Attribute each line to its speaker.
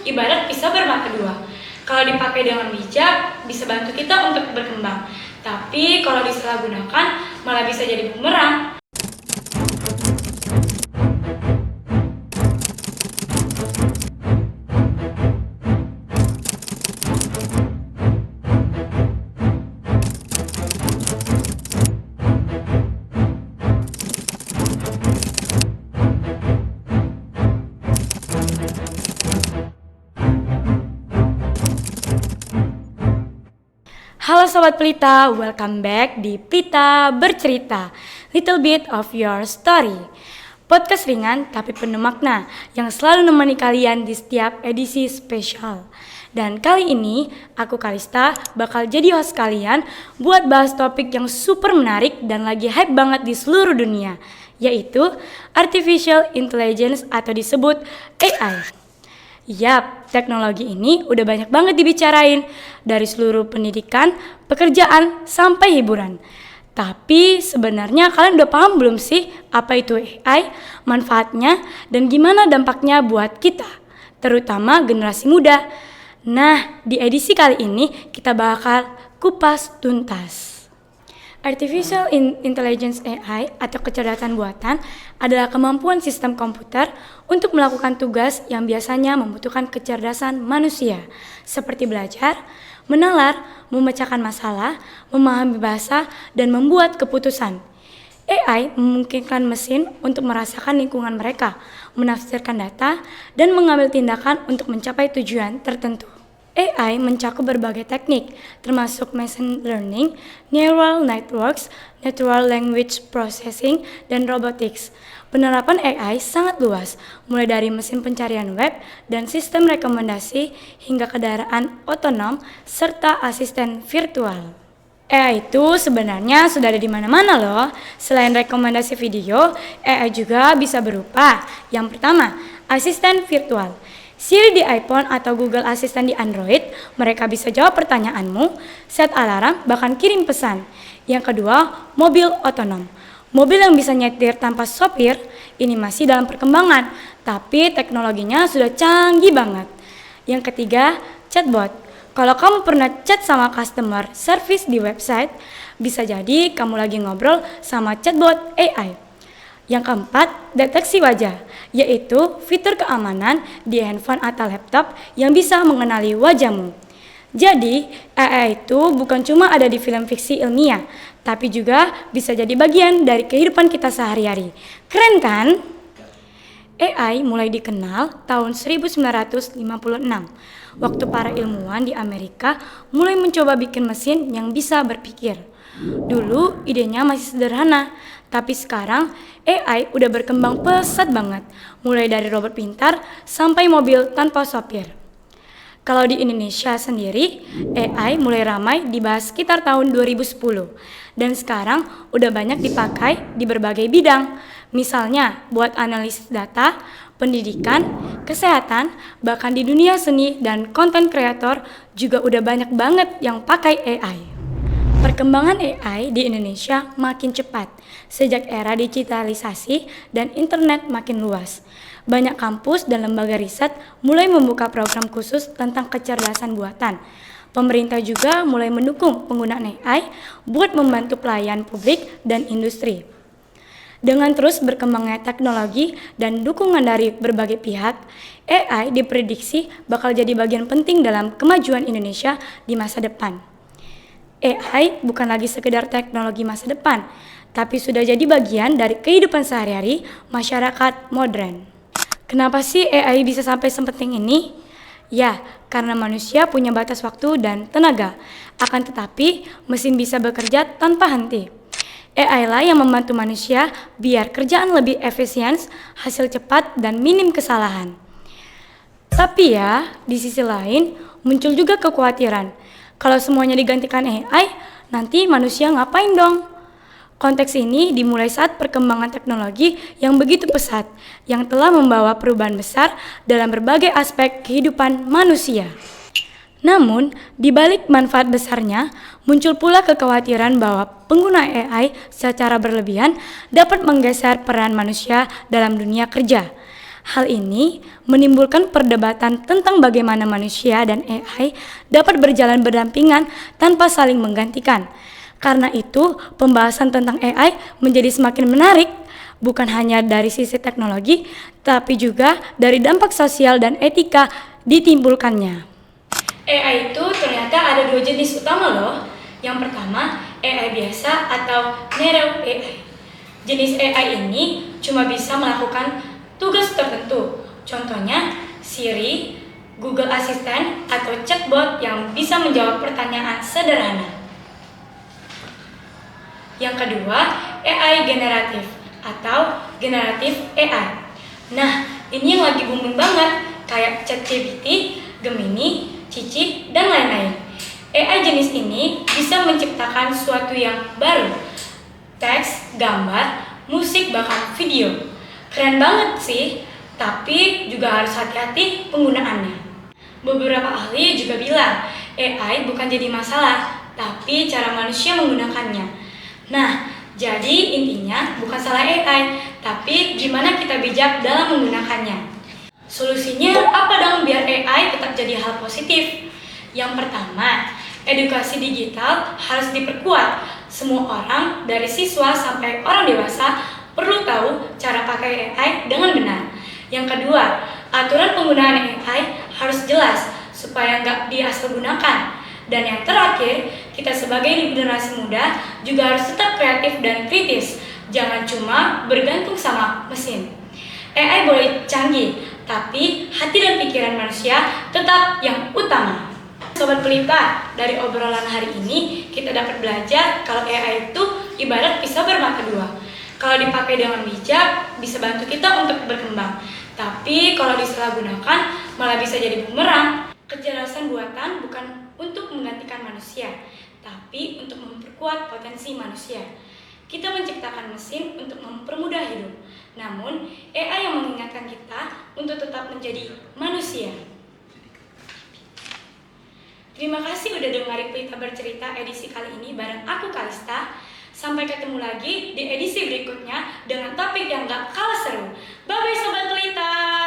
Speaker 1: ibarat pisau bermata dua. Kalau dipakai dengan bijak, bisa bantu kita untuk berkembang. Tapi kalau disalahgunakan, malah bisa jadi bumerang. Halo Sobat Pelita, welcome back di Pelita Bercerita, Little Bit of Your Story. Podcast ringan tapi penuh makna yang selalu menemani kalian di setiap edisi spesial. Dan kali ini, aku Kalista bakal jadi host kalian buat bahas topik yang super menarik dan lagi hype banget di seluruh dunia, yaitu Artificial Intelligence atau disebut AI. Yap, teknologi ini udah banyak banget dibicarain dari seluruh pendidikan, pekerjaan, sampai hiburan. Tapi sebenarnya kalian udah paham belum sih apa itu AI, manfaatnya, dan gimana dampaknya buat kita, terutama generasi muda? Nah, di edisi kali ini kita bakal kupas tuntas. Artificial Intelligence AI atau kecerdasan buatan adalah kemampuan sistem komputer untuk melakukan tugas yang biasanya membutuhkan kecerdasan manusia, seperti belajar, menalar, memecahkan masalah, memahami bahasa, dan membuat keputusan. AI memungkinkan mesin untuk merasakan lingkungan mereka, menafsirkan data, dan mengambil tindakan untuk mencapai tujuan tertentu. AI mencakup berbagai teknik, termasuk machine learning, neural networks, natural language processing, dan robotics. Penerapan AI sangat luas, mulai dari mesin pencarian web dan sistem rekomendasi hingga kendaraan otonom serta asisten virtual. AI itu sebenarnya sudah ada di mana-mana loh. Selain rekomendasi video, AI juga bisa berupa yang pertama, asisten virtual. Siri di iPhone atau Google Assistant di Android, mereka bisa jawab pertanyaanmu, set alarm, bahkan kirim pesan. Yang kedua, mobil otonom. Mobil yang bisa nyetir tanpa sopir, ini masih dalam perkembangan, tapi teknologinya sudah canggih banget. Yang ketiga, chatbot. Kalau kamu pernah chat sama customer service di website, bisa jadi kamu lagi ngobrol sama chatbot AI. Yang keempat, deteksi wajah, yaitu fitur keamanan di handphone atau laptop yang bisa mengenali wajahmu. Jadi, AI itu bukan cuma ada di film fiksi ilmiah, tapi juga bisa jadi bagian dari kehidupan kita sehari-hari. Keren kan? AI mulai dikenal tahun 1956, waktu para ilmuwan di Amerika mulai mencoba bikin mesin yang bisa berpikir. Dulu idenya masih sederhana, tapi sekarang AI udah berkembang pesat banget, mulai dari robot pintar sampai mobil tanpa sopir. Kalau di Indonesia sendiri, AI mulai ramai dibahas sekitar tahun 2010, dan sekarang udah banyak dipakai di berbagai bidang. Misalnya buat analisis data, pendidikan, kesehatan, bahkan di dunia seni dan konten kreator juga udah banyak banget yang pakai AI. Perkembangan AI di Indonesia makin cepat sejak era digitalisasi dan internet makin luas. Banyak kampus dan lembaga riset mulai membuka program khusus tentang kecerdasan buatan. Pemerintah juga mulai mendukung penggunaan AI buat membantu pelayan publik dan industri. Dengan terus berkembangnya teknologi dan dukungan dari berbagai pihak, AI diprediksi bakal jadi bagian penting dalam kemajuan Indonesia di masa depan. AI bukan lagi sekedar teknologi masa depan, tapi sudah jadi bagian dari kehidupan sehari-hari masyarakat modern. Kenapa sih AI bisa sampai sepenting ini? Ya, karena manusia punya batas waktu dan tenaga. Akan tetapi, mesin bisa bekerja tanpa henti. AI lah yang membantu manusia biar kerjaan lebih efisien, hasil cepat, dan minim kesalahan. Tapi ya, di sisi lain, muncul juga kekhawatiran. Kalau semuanya digantikan AI, nanti manusia ngapain dong? Konteks ini dimulai saat perkembangan teknologi yang begitu pesat, yang telah membawa perubahan besar dalam berbagai aspek kehidupan manusia. Namun, di balik manfaat besarnya, muncul pula kekhawatiran bahwa pengguna AI secara berlebihan dapat menggeser peran manusia dalam dunia kerja. Hal ini menimbulkan perdebatan tentang bagaimana manusia dan AI dapat berjalan berdampingan tanpa saling menggantikan. Karena itu, pembahasan tentang AI menjadi semakin menarik, bukan hanya dari sisi teknologi, tapi juga dari dampak sosial dan etika ditimbulkannya. AI itu ternyata ada dua jenis utama loh. Yang pertama, AI biasa atau narrow AI. Jenis AI ini cuma bisa melakukan tugas tertentu. Contohnya, Siri, Google Assistant, atau chatbot yang bisa menjawab pertanyaan sederhana. Yang kedua, AI generatif atau generatif AI. Nah, ini yang lagi booming banget, kayak ChatGPT, Gemini, Cici, dan lain-lain. AI jenis ini bisa menciptakan sesuatu yang baru, teks, gambar, musik, bahkan video. Keren banget sih, tapi juga harus hati-hati penggunaannya. Beberapa ahli juga bilang, AI bukan jadi masalah, tapi cara manusia menggunakannya. Nah, jadi intinya bukan salah AI, tapi gimana kita bijak dalam menggunakannya. Solusinya apa dong biar AI tetap jadi hal positif? Yang pertama, edukasi digital harus diperkuat. Semua orang, dari siswa sampai orang dewasa, perlu tahu cara pakai AI dengan benar. Yang kedua, aturan penggunaan AI harus jelas supaya nggak diasalgunakan. Dan yang terakhir, kita sebagai generasi muda juga harus tetap kreatif dan kritis. Jangan cuma bergantung sama mesin. AI boleh canggih, tapi hati dan pikiran manusia tetap yang utama. Sobat Pelita, dari obrolan hari ini kita dapat belajar kalau AI itu ibarat pisau bermata dua. Kalau dipakai dengan bijak, bisa bantu kita untuk berkembang. Tapi kalau disalahgunakan, malah bisa jadi bumerang. Kecerdasan buatan bukan untuk menggantikan manusia, tapi untuk memperkuat potensi manusia. Kita menciptakan mesin untuk mempermudah hidup, namun AI yang mengingatkan kita untuk tetap menjadi manusia. Terima kasih udah dengerin Pelita Bercerita edisi kali ini bareng aku Kalista. Sampai ketemu lagi di edisi berikutnya dengan topik yang gak kalah seru. Bye-bye Sobat Pelita!